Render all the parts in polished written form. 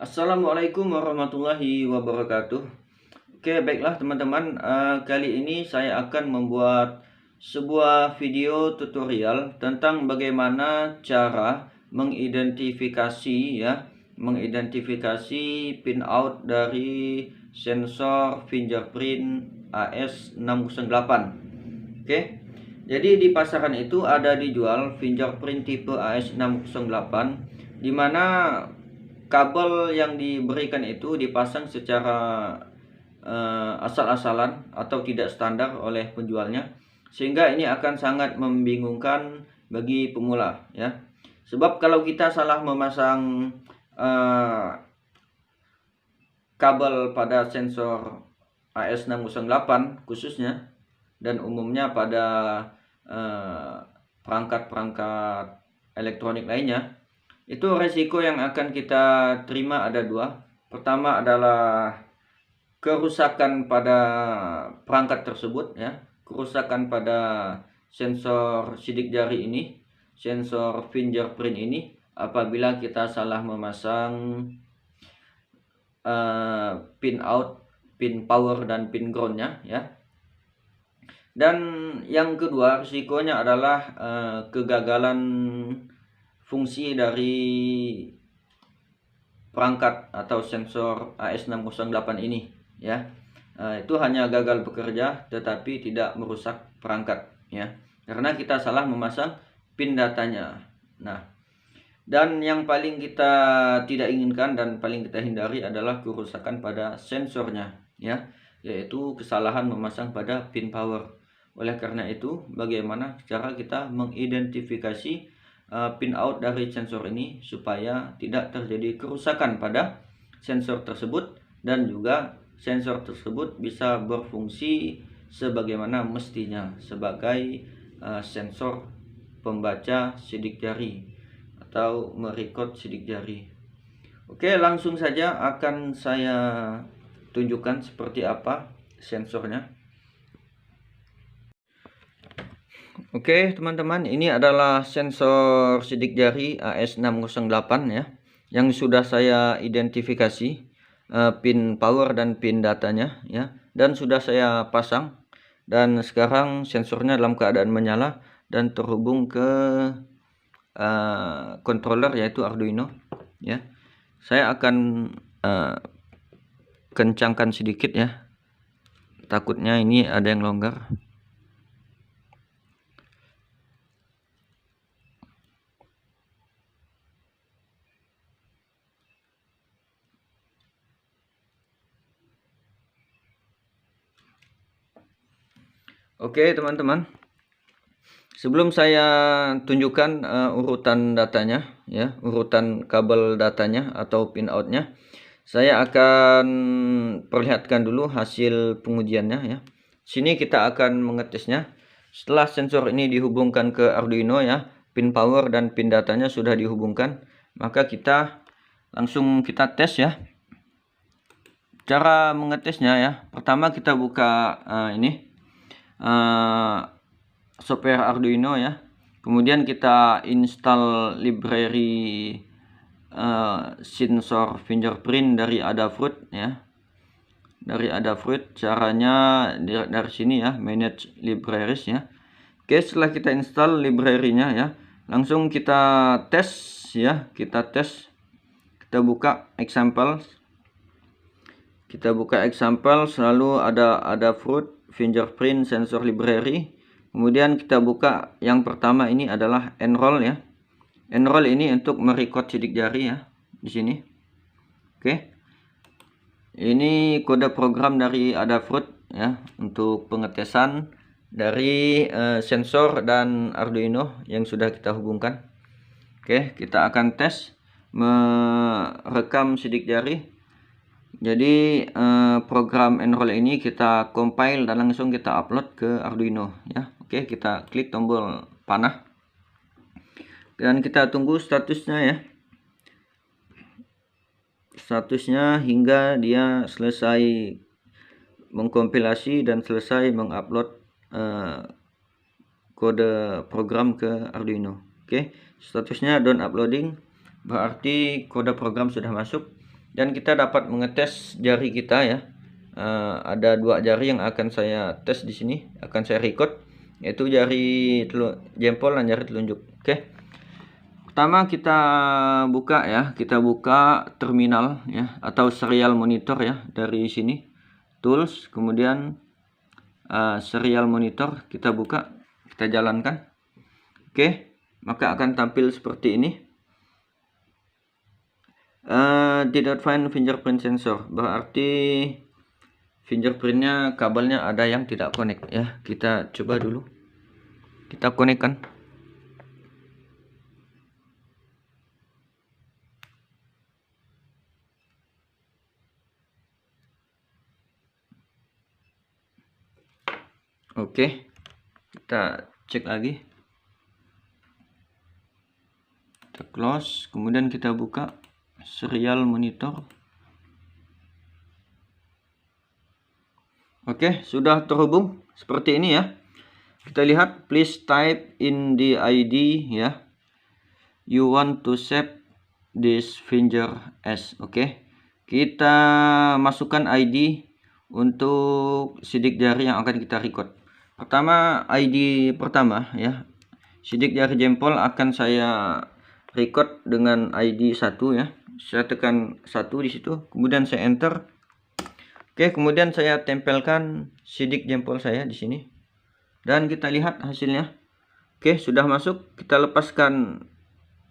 Assalamualaikum warahmatullahi wabarakatuh. Oke, baiklah teman-teman, kali ini saya akan membuat sebuah video tutorial tentang bagaimana cara mengidentifikasi pinout dari sensor fingerprint AS608. Oke. Jadi di pasaran itu ada dijual fingerprint tipe AS608 di mana kabel yang diberikan itu dipasang secara asal-asalan atau tidak standar oleh penjualnya, sehingga ini akan sangat membingungkan bagi pemula ya. Sebab kalau kita salah memasang kabel pada sensor AS608 khususnya, dan umumnya pada perangkat-perangkat elektronik lainnya, itu resiko yang akan kita terima ada dua. Pertama adalah kerusakan pada perangkat tersebut ya, kerusakan pada sensor sidik jari ini, sensor fingerprint ini, apabila kita salah memasang pin out, pin power dan pin groundnya ya. Dan yang kedua risikonya adalah kegagalan fungsi dari perangkat atau sensor AS608 ini ya. Itu hanya gagal bekerja tetapi tidak merusak perangkat ya, karena kita salah memasang pin datanya. Nah, dan yang paling kita tidak inginkan dan paling kita hindari adalah kerusakan pada sensornya ya, yaitu kesalahan memasang pada pin power. Oleh karena itu, bagaimana cara kita mengidentifikasi pin out dari sensor ini supaya tidak terjadi kerusakan pada sensor tersebut, dan juga sensor tersebut bisa berfungsi sebagaimana mestinya sebagai sensor pembaca sidik jari atau merecord sidik jari. Oke, langsung saja akan saya tunjukkan seperti apa sensornya. Oke teman-teman, ini adalah sensor sidik jari AS608 ya, yang sudah saya identifikasi pin power dan pin datanya ya, dan sudah saya pasang, dan sekarang sensornya dalam keadaan menyala dan terhubung ke controller yaitu Arduino ya. Saya akan kencangkan sedikit ya, takutnya ini ada yang longgar. Oke teman-teman, sebelum saya tunjukkan urutan datanya ya, urutan kabel datanya atau pin outnya, saya akan perlihatkan dulu hasil pengujiannya ya. Sini kita akan mengetesnya. Setelah sensor ini dihubungkan ke Arduino ya, pin power dan pin datanya sudah dihubungkan, maka kita langsung tes ya. Cara mengetesnya ya, pertama kita buka ini software Arduino ya, kemudian kita install library sensor fingerprint dari Adafruit ya, dari Adafruit. Caranya dari sini ya, manage libraries ya. Oke, setelah kita install library-nya ya, langsung kita tes ya, kita buka example, selalu ada Adafruit fingerprint sensor library. Kemudian kita buka yang pertama, ini adalah enroll ya. Enroll ini untuk merecord sidik jari ya, di sini. Oke. Ini kode program dari Adafruit ya, untuk pengetesan dari sensor dan Arduino yang sudah kita hubungkan. Oke, kita akan tes merekam sidik jari. Jadi program enroll ini kita compile dan langsung kita upload ke Arduino ya. Oke, kita klik tombol panah dan kita tunggu statusnya ya, statusnya hingga dia selesai mengkompilasi dan selesai mengupload kode program ke Arduino. Oke, statusnya done uploading, berarti kode program sudah masuk. dan kita dapat mengetes jari kita ya. Ada 2 jari yang akan saya tes di sini, akan saya record, yaitu jari jempol dan jari telunjuk. Oke. Pertama kita buka ya, kita buka terminal ya atau serial monitor ya dari sini. Tools, kemudian serial monitor kita buka, kita jalankan. Oke, maka akan tampil seperti ini. Did not find fingerprint sensor, berarti fingerprintnya kabelnya ada yang tidak connect ya. Kita coba dulu, kita connect kan. Oke, kita cek lagi, kita close, kemudian kita buka serial monitor. Oke, sudah terhubung seperti ini ya. Kita lihat, please type in the ID ya, you want to save this finger as. Oke, kita masukkan ID untuk sidik jari yang akan kita record. Pertama, ID pertama ya, sidik jari jempol akan saya record dengan ID 1 ya. Saya tekan 1 di situ, kemudian saya enter. Oke, kemudian saya tempelkan sidik jempol saya di sini. Dan kita lihat hasilnya. Oke, sudah masuk. Kita lepaskan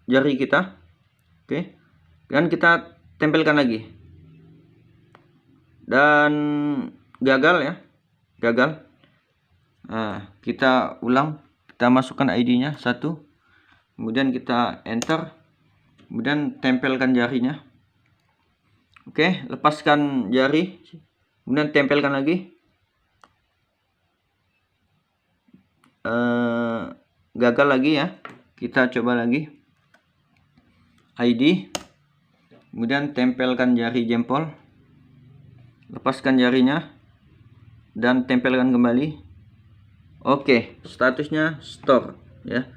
jari kita. Oke. Dan kita tempelkan lagi. Dan gagal ya. Gagal. Nah, kita ulang, kita masukkan ID-nya 1, kemudian kita enter, kemudian tempelkan jarinya. Oke, lepaskan jari, kemudian tempelkan lagi. Gagal lagi ya, kita coba lagi. ID, kemudian tempelkan jari jempol, lepaskan jarinya, dan tempelkan kembali. Oke, statusnya store ya,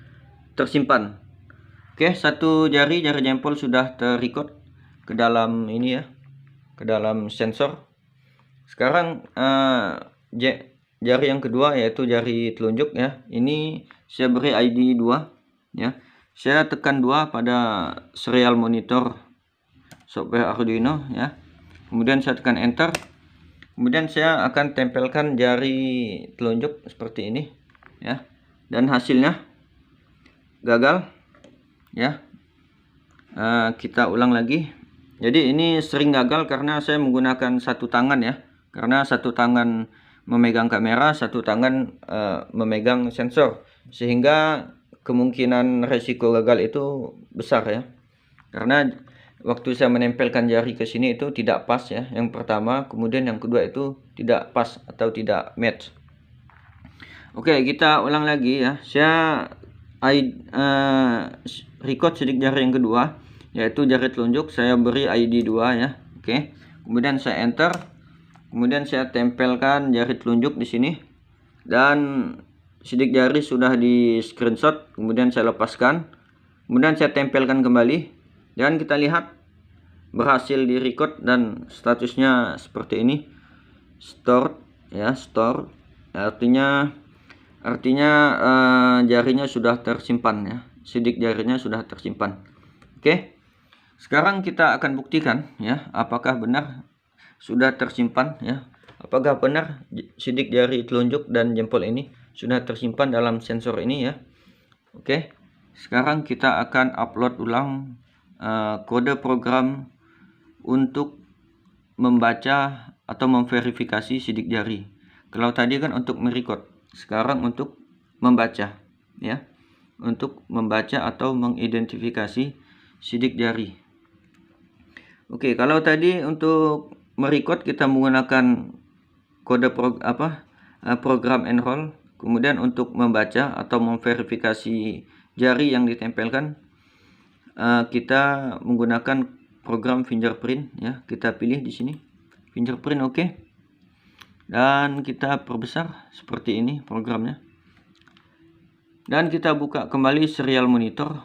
tersimpan. Oke, satu jari jempol sudah terrecord ke dalam ini ya, ke dalam sensor. Sekarang jari yang kedua yaitu jari telunjuk ya. Ini saya beri ID 2 ya. Saya tekan 2 pada serial monitor software Arduino ya. Kemudian saya tekan enter. Kemudian saya akan tempelkan jari telunjuk seperti ini ya. Dan hasilnya gagal ya. Kita ulang lagi. Jadi ini sering gagal karena saya menggunakan satu tangan ya. Karena satu tangan memegang kamera, satu tangan memegang sensor, sehingga kemungkinan resiko gagal itu besar ya. Karena waktu saya menempelkan jari ke sini itu tidak pas ya, yang pertama, kemudian yang kedua itu tidak pas atau tidak match. Oke, kita ulang lagi ya. Saya record sidik jari yang kedua yaitu jari telunjuk, saya beri ID 2 ya. Oke. Kemudian saya enter. Kemudian saya tempelkan jari telunjuk di sini. Dan sidik jari sudah di screenshot, kemudian saya lepaskan. Kemudian saya tempelkan kembali. Dan kita lihat berhasil di record dan statusnya seperti ini, stored ya, store, artinya jarinya sudah tersimpan ya, sidik jarinya sudah tersimpan. Oke, sekarang kita akan buktikan ya, apakah benar sudah tersimpan ya, apakah benar sidik jari telunjuk dan jempol ini sudah tersimpan dalam sensor ini ya. Oke, sekarang kita akan upload ulang kode program untuk membaca atau memverifikasi sidik jari. Kalau tadi kan untuk merecord, sekarang untuk membaca ya, untuk membaca atau mengidentifikasi sidik jari. Oke, kalau tadi untuk merecord kita menggunakan kode program enroll, kemudian untuk membaca atau memverifikasi jari yang ditempelkan kita menggunakan program fingerprint ya. Kita pilih di sini fingerprint, oke. Dan kita perbesar seperti ini programnya. Dan kita buka kembali serial monitor.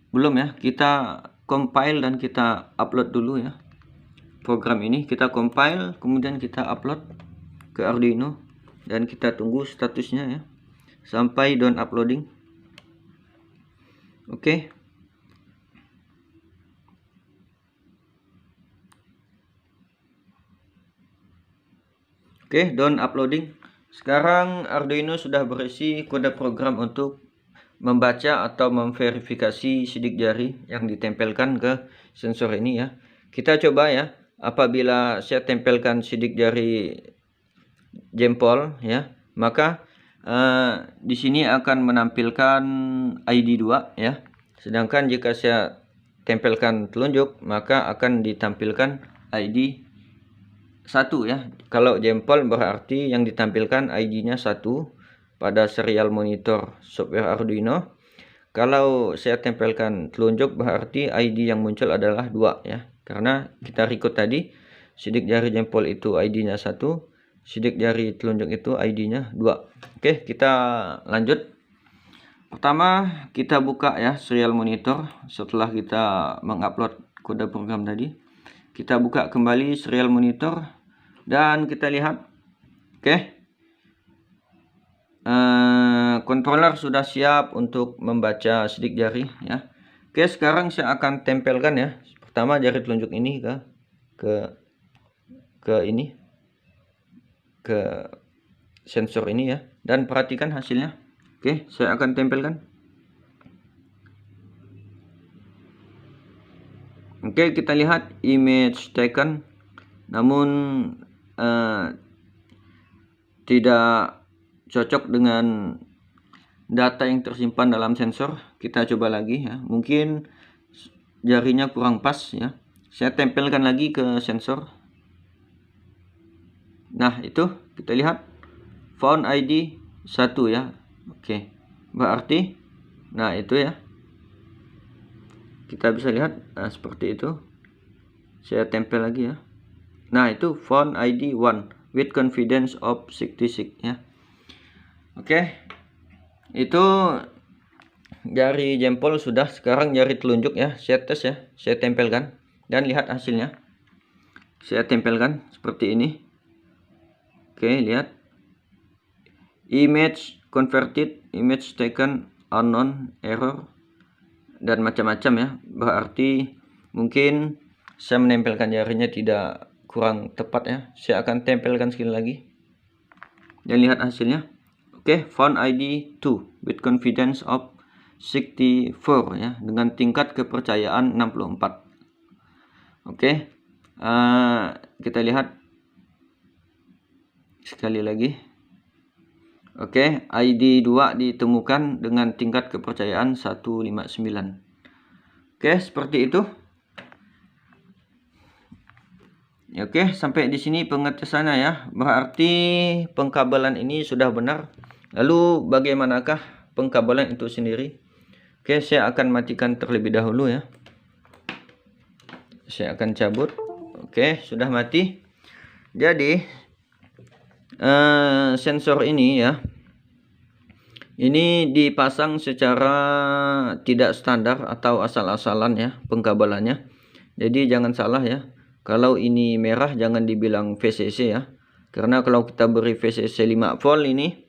Belum ya, kita compile dan kita upload dulu ya. program ini, kita compile, kemudian kita upload ke Arduino dan kita tunggu statusnya ya sampai done uploading. Oke. Oke, done uploading. Sekarang Arduino sudah berisi kode program untuk membaca atau memverifikasi sidik jari yang ditempelkan ke sensor ini ya. Kita coba ya, apabila saya tempelkan sidik jari jempol ya, maka di sini akan menampilkan ID 2 ya. Sedangkan jika saya tempelkan telunjuk, maka akan ditampilkan ID 1 ya. Kalau jempol berarti yang ditampilkan ID-nya 1 pada serial monitor software Arduino. Kalau saya tempelkan telunjuk berarti ID yang muncul adalah 2 ya. Karena kita record tadi sidik jari jempol itu ID-nya 1, sidik jari telunjuk itu ID-nya 2. Oke, kita lanjut. Pertama, kita buka ya serial monitor setelah kita mengupload kode program tadi. Kita buka kembali serial monitor dan kita lihat, oke, controller sudah siap untuk membaca sidik jari ya. Oke, sekarang saya akan tempelkan ya. Pertama jari telunjuk ini ke ini, ke sensor ini ya, dan perhatikan hasilnya. Oke, saya akan tempelkan. Oke, kita lihat image taken, namun tidak cocok dengan data yang tersimpan dalam sensor. Kita coba lagi ya, mungkin jarinya kurang pas ya. Saya tempelkan lagi ke sensor. Nah, itu kita lihat found ID 1 ya. Oke, berarti nah itu ya, kita bisa lihat seperti itu. Saya tempel lagi ya. Nah, itu found ID 1 with confidence of 66 ya. Oke, itu jari jempol sudah. Sekarang jari telunjuk ya, saya tes ya, saya tempelkan dan lihat hasilnya. Saya tempelkan seperti ini. Oke, lihat image converted, image taken unknown, error, dan macam-macam ya. Berarti mungkin saya menempelkan jarinya tidak kurang tepat ya. Saya akan tempelkan sekali lagi dan lihat hasilnya. Oke, found ID 2 with confidence of 64 ya, dengan tingkat kepercayaan 64. Oke, kita lihat sekali lagi. Oke, ID 2 ditemukan dengan tingkat kepercayaan 159. Oke, seperti itu. Oke, sampai di sini pengetesannya ya. Berarti pengkabelan ini sudah benar. Lalu bagaimanakah pengkabelan itu sendiri? Oke, saya akan matikan terlebih dahulu ya. Saya akan cabut. Oke, sudah mati. Jadi sensor ini ya, ini dipasang secara tidak standar atau asal-asalan ya pengkabelannya. Jadi jangan salah ya. Kalau ini merah jangan dibilang VCC ya. Karena kalau kita beri VCC 5 volt ini,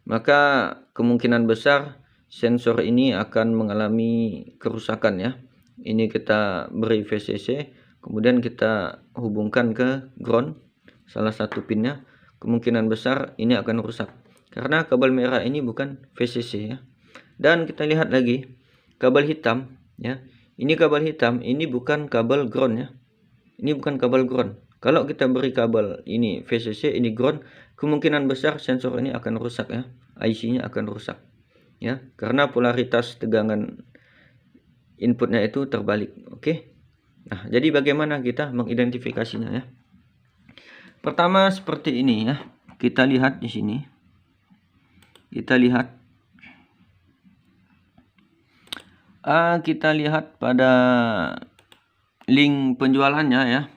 maka kemungkinan besar sensor ini akan mengalami kerusakan ya. Ini kita beri VCC, kemudian kita hubungkan ke ground salah satu pinnya, kemungkinan besar ini akan rusak. Karena kabel merah ini bukan VCC ya. Dan kita lihat lagi kabel hitam ya. Ini kabel hitam, ini bukan kabel ground ya. Ini bukan kabel ground. Kalau kita beri kabel ini VCC, ini ground, kemungkinan besar sensor ini akan rusak ya. IC-nya akan rusak ya, karena polaritas tegangan inputnya itu terbalik. Oke. Nah, jadi bagaimana kita mengidentifikasinya ya? Pertama seperti ini ya. Kita lihat di sini. Kita lihat pada link penjualannya ya.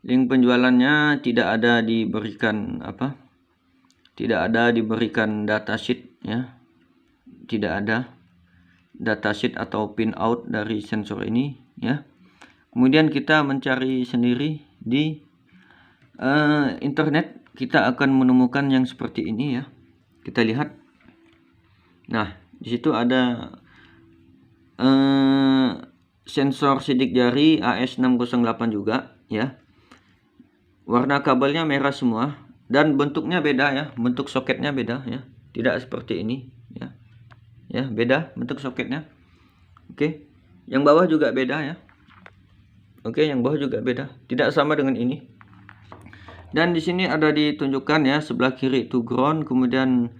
Link penjualannya tidak ada diberikan tidak ada diberikan datasheet ya. Tidak ada datasheet atau pinout dari sensor ini ya. Kemudian kita mencari sendiri di internet, kita akan menemukan yang seperti ini ya. Kita lihat. Nah, di situ ada sensor sidik jari AS608 juga ya. Warna kabelnya merah semua dan bentuknya beda ya, bentuk soketnya beda ya. Tidak seperti ini ya. Ya, beda bentuk soketnya. Oke. Yang bawah juga beda ya. Oke, yang bawah juga beda, tidak sama dengan ini. Dan di sini ada ditunjukkan ya, sebelah kiri itu ground, kemudian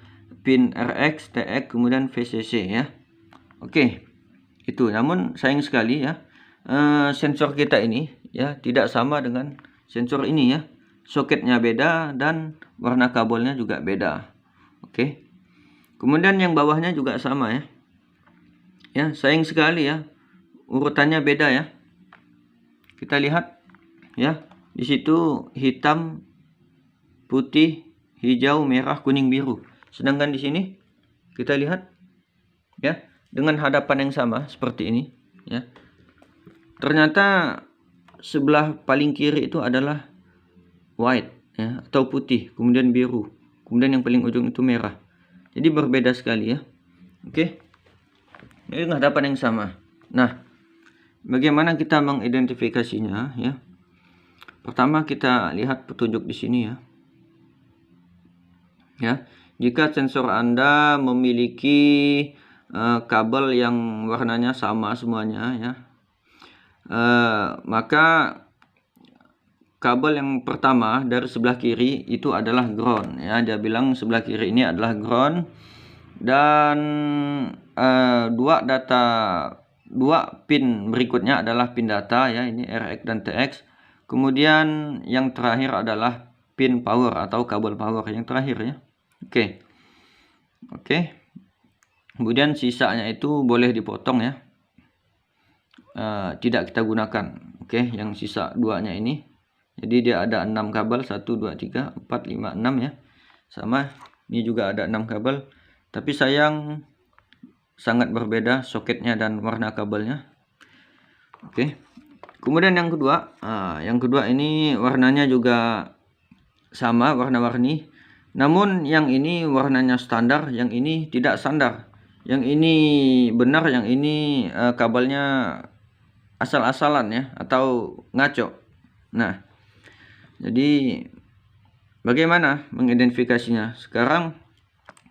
pin RX, TX, kemudian VCC ya. Oke, itu. Namun sayang sekali ya, sensor kita ini ya tidak sama dengan sensor ini ya. Soketnya beda dan warna kabelnya juga beda. Oke. Kemudian yang bawahnya juga sama ya. Ya, sayang sekali ya, urutannya beda ya. Kita lihat ya. Di situ hitam, putih, hijau, merah, kuning, biru. Sedangkan di sini kita lihat ya, dengan hadapan yang sama seperti ini ya. Ternyata sebelah paling kiri itu adalah white ya, atau putih, kemudian biru, kemudian yang paling ujung itu merah. Jadi berbeda sekali ya. Oke. Ini dengan hadapan yang sama. Nah, bagaimana kita mengidentifikasinya ya? Pertama kita lihat petunjuk di sini ya. Ya, jika sensor Anda memiliki kabel yang warnanya sama semuanya ya, maka kabel yang pertama dari sebelah kiri itu adalah ground ya. Dia bilang sebelah kiri ini adalah ground dan dua pin berikutnya adalah pin data ya, ini RX dan TX. Kemudian yang terakhir adalah pin power atau kabel power yang terakhir ya. Oke. Kemudian sisanya itu boleh dipotong ya. Tidak kita gunakan. Oke, yang sisa duanya ini. Jadi dia ada 6 kabel, 1 2 3 4 5 6 ya. Sama, ini juga ada 6 kabel. Tapi sayang sangat berbeda soketnya dan warna kabelnya. Oke. Kemudian yang kedua, ini warnanya juga sama, warna-warni. Namun yang ini warnanya standar, yang ini tidak standar. Yang ini benar, yang ini kabelnya asal-asalan ya, atau ngaco. Nah, jadi bagaimana mengidentifikasinya? Sekarang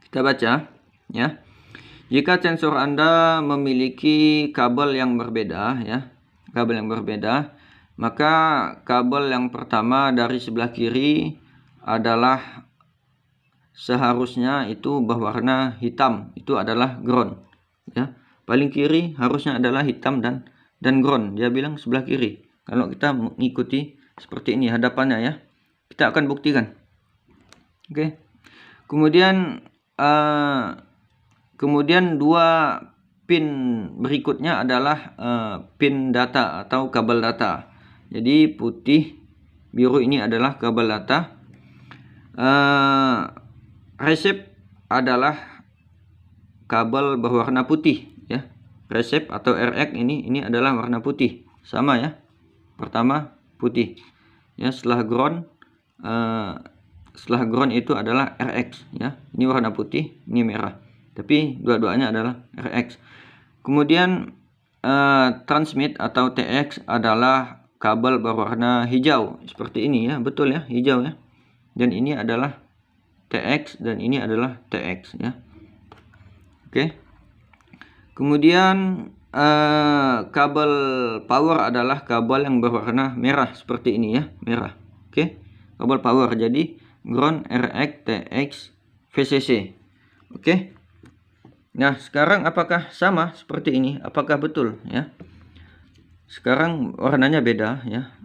kita baca ya. Jika sensor Anda memiliki kabel yang berbeda ya, maka kabel yang pertama dari sebelah kiri adalah seharusnya itu berwarna hitam, itu adalah ground ya. Paling kiri harusnya adalah hitam dan ground. Dia bilang sebelah kiri. Kalau kita mengikuti seperti ini hadapannya ya, kita akan buktikan. Oke. Kemudian dua pin berikutnya adalah pin data atau kabel data. Jadi putih, biru ini adalah kabel data. Resep adalah kabel berwarna putih ya. Resep atau RX ini adalah warna putih. Sama ya. Pertama putih. Ya, setelah ground itu adalah RX ya. Ini warna putih, ini merah. Tapi dua-duanya adalah RX. Kemudian transmit atau TX adalah kabel berwarna hijau seperti ini ya, betul ya, hijau ya. Dan ini adalah TX dan ini adalah TX ya. Oke. Kemudian kabel power adalah kabel yang berwarna merah seperti ini ya, merah. Oke. Kabel power, jadi ground, RX, TX, VCC. Oke. Nah, sekarang apakah sama seperti ini? Apakah betul ya? Sekarang warnanya beda ya.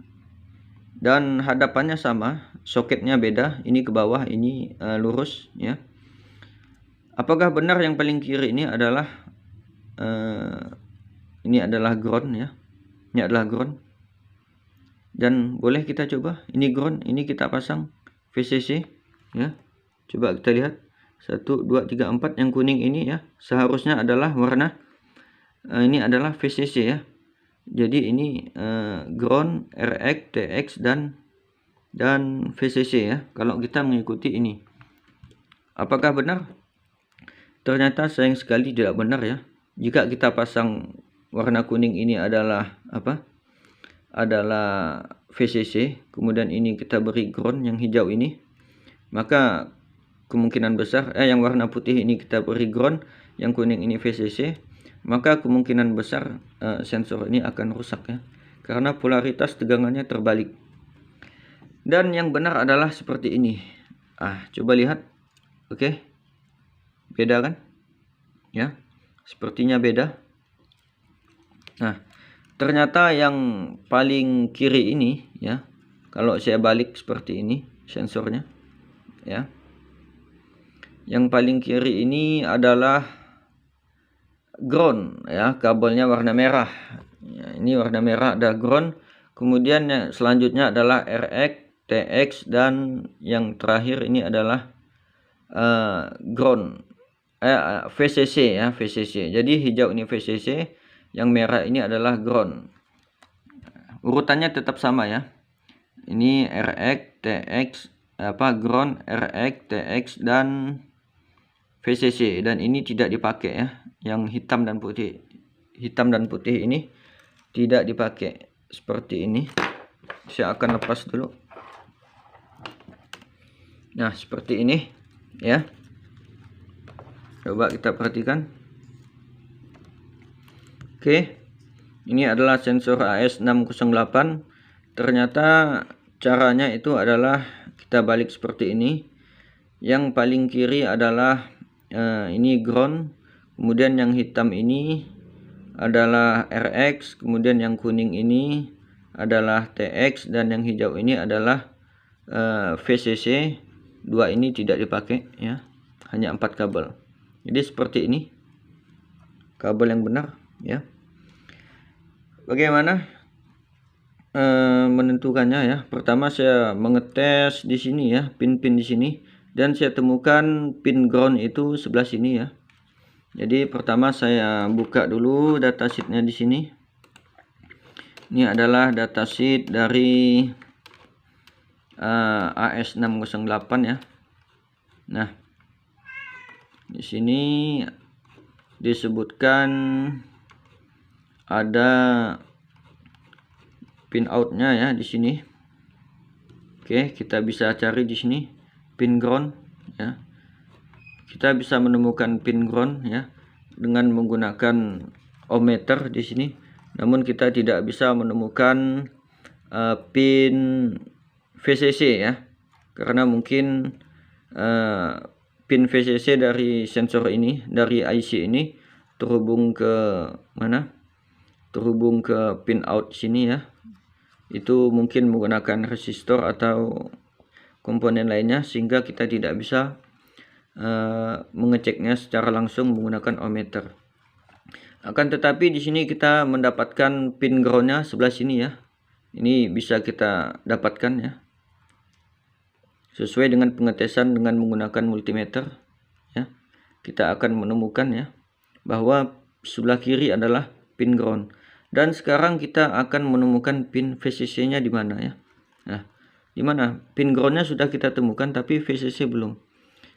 Dan hadapannya sama, soketnya beda, ini ke bawah, ini lurus ya. Apakah benar yang paling kiri ini adalah ground ya? Ini adalah ground. Dan boleh kita coba, ini ground, ini kita pasang VCC ya. Coba kita lihat. 1 2 3 4, yang kuning ini ya seharusnya adalah warna ini adalah VCC ya. Jadi ini ground, RX, TX dan VCC ya. Kalau kita mengikuti ini, apakah benar? Ternyata sayang sekali tidak benar ya. Jika kita pasang warna kuning ini adalah apa? Adalah VCC, kemudian ini kita beri ground yang hijau ini, maka kemungkinan besar yang warna putih ini kita beri ground, yang kuning ini VCC, maka kemungkinan besar sensor ini akan rusak ya, karena polaritas tegangannya terbalik. Dan yang benar adalah seperti ini. Coba lihat. Oke. Beda kan? Ya. Sepertinya beda. Nah, ternyata yang paling kiri ini ya, kalau saya balik seperti ini sensornya ya. Yang paling kiri ini adalah ground ya, kabelnya warna merah. Ya, ini warna merah ada ground. Kemudian selanjutnya adalah RX, TX, dan yang terakhir ini adalah ground VCC ya, VCC. Jadi hijau ini VCC, yang merah ini adalah ground. Urutannya tetap sama ya. Ini RX, TX, ground, RX, TX, dan VCC, dan ini tidak dipakai ya. Yang hitam dan putih ini tidak dipakai. Seperti ini. Saya akan lepas dulu. Nah, seperti ini ya. Coba kita perhatikan. Oke. Ini adalah sensor AS608. Ternyata caranya itu adalah kita balik seperti ini. Yang paling kiri adalah ini ground, kemudian yang hitam ini adalah RX, kemudian yang kuning ini adalah TX, dan yang hijau ini adalah VCC. Dua ini tidak dipakai ya, hanya 4 kabel. Jadi seperti ini kabel yang benar ya. Bagaimana menentukannya ya? Pertama saya mengetes di sini ya, pin-pin di sini, dan saya temukan pin ground itu sebelah sini ya. Jadi pertama saya buka dulu datasheetnya di sini. Ini adalah datasheet dari AS608 ya. Nah, di sini disebutkan ada pin outnya ya di sini. Oke, kita bisa cari di sini pin ground ya. Kita bisa menemukan pin ground ya dengan menggunakan ohmmeter di sini. Namun kita tidak bisa menemukan pin VCC ya, karena mungkin pin VCC dari sensor ini, dari IC ini terhubung ke mana? Terhubung ke pin out sini ya. Itu mungkin menggunakan resistor atau komponen lainnya, sehingga kita tidak bisa mengeceknya secara langsung menggunakan ohmmeter. Akan tetapi di sini kita mendapatkan pin groundnya sebelah sini ya. Ini bisa kita dapatkan ya, sesuai dengan pengetesan dengan menggunakan multimeter ya. Kita akan menemukan ya bahwa sebelah kiri adalah pin ground. Dan sekarang kita akan menemukan pin VCC-nya di mana ya. Nah, di mana? Pin ground-nya sudah kita temukan tapi VCC belum.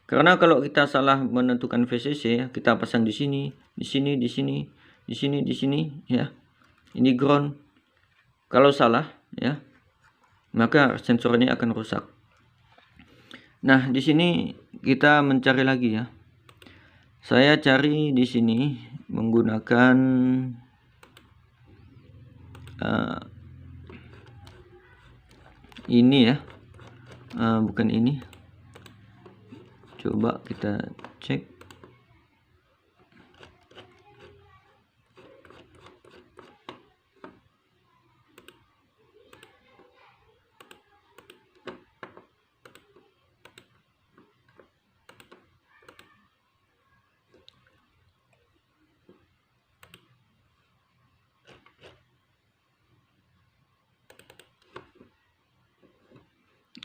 Karena kalau kita salah menentukan VCC ya, kita pasang di sini, di sini, di sini, di sini, di sini ya. Ini ground. Kalau salah ya, maka sensor ini akan rusak. Nah, di sini kita mencari lagi ya. Saya cari di sini menggunakan ini ya, bukan ini. Coba kita cek.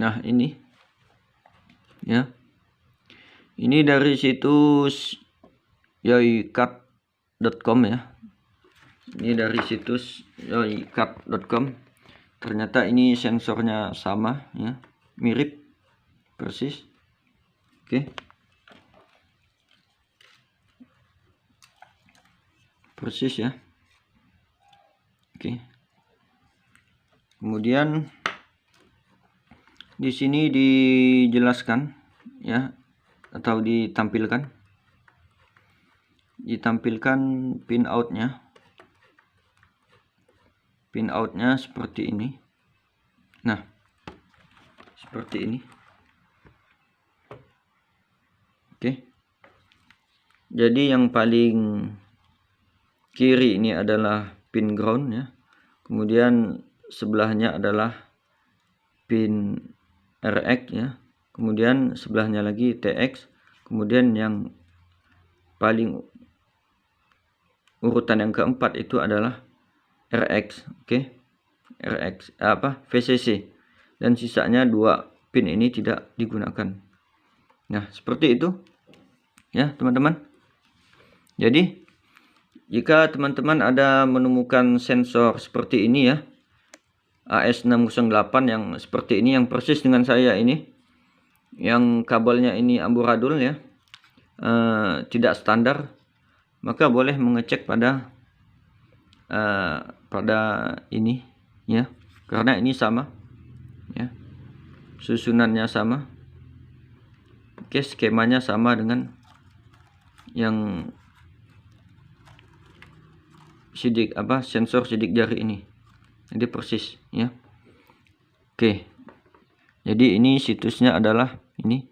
Nah, ini ya. Ini dari situs yoicat.com ya. Ini dari situs yoicard.com. Ternyata ini sensornya sama ya, mirip persis. Oke. Persis ya. Oke. Kemudian di sini dijelaskan ya, atau ditampilkan pin outnya. Pin outnya seperti ini. Nah, seperti ini. Oke. Jadi yang paling kiri ini adalah pin ground ya. Kemudian sebelahnya adalah pin RX ya. Kemudian sebelahnya lagi TX. Kemudian yang paling urutan yang keempat itu adalah RX. Oke. RX VCC, dan sisanya 2 pin ini tidak digunakan. Nah, seperti itu ya teman-teman. Jadi jika teman-teman ada menemukan sensor seperti ini ya, AS608 yang seperti ini, yang persis dengan saya ini, yang kabelnya ini amburadul ya, tidak standar, maka boleh mengecek pada ini ya, karena ini sama ya, susunannya sama. Oke, skemanya sama dengan yang sensor sidik jari ini. Jadi persis ya. Oke. Jadi ini situsnya adalah ini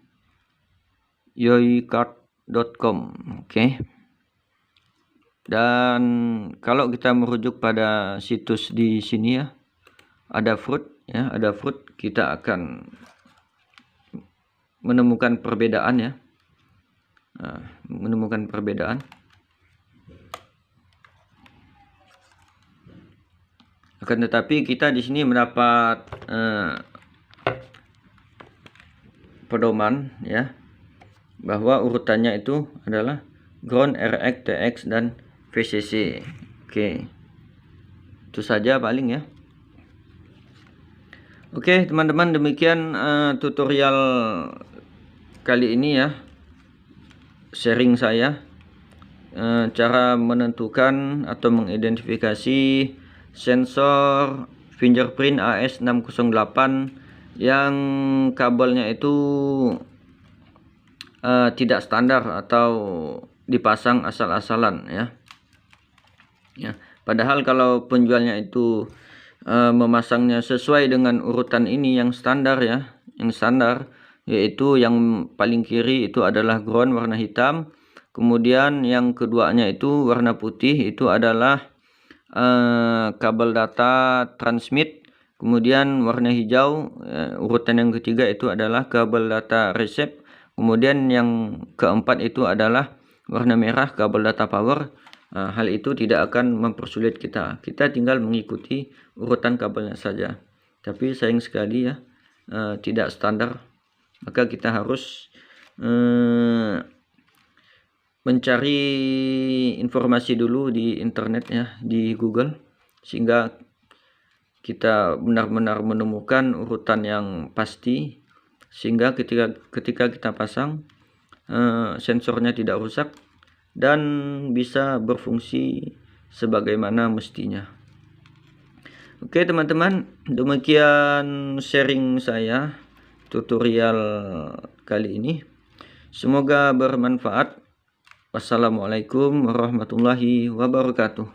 yoicard.com. Oke. Dan kalau kita merujuk pada situs di sini ya, ada fruit ya, kita akan menemukan perbedaan ya. Menemukan perbedaan. Akan tetapi kita di sini mendapat pedoman ya, bahwa urutannya itu adalah ground, RX, TX, dan VCC. Oke. Itu saja paling ya. Oke, teman-teman, demikian tutorial kali ini ya. Sharing saya cara menentukan atau mengidentifikasi sensor fingerprint AS608 yang kabelnya itu tidak standar atau dipasang asal-asalan ya. Padahal kalau penjualnya itu memasangnya sesuai dengan urutan ini yang standar ya, yaitu yang paling kiri itu adalah ground warna hitam, kemudian yang keduanya itu warna putih, itu adalah kabel data transmit, kemudian warna hijau urutan yang ketiga itu adalah kabel data receive, kemudian yang keempat itu adalah warna merah kabel data power. Hal itu tidak akan mempersulit kita tinggal mengikuti urutan kabelnya saja. Tapi sayang sekali ya, tidak standar, maka kita harus mencari informasi dulu di internet ya, di Google, sehingga kita benar-benar menemukan urutan yang pasti, sehingga ketika kita pasang sensornya tidak rusak dan bisa berfungsi sebagaimana mestinya. Oke teman-teman, demikian sharing saya tutorial kali ini. Semoga bermanfaat. Wassalamualaikum warahmatullahi wabarakatuh.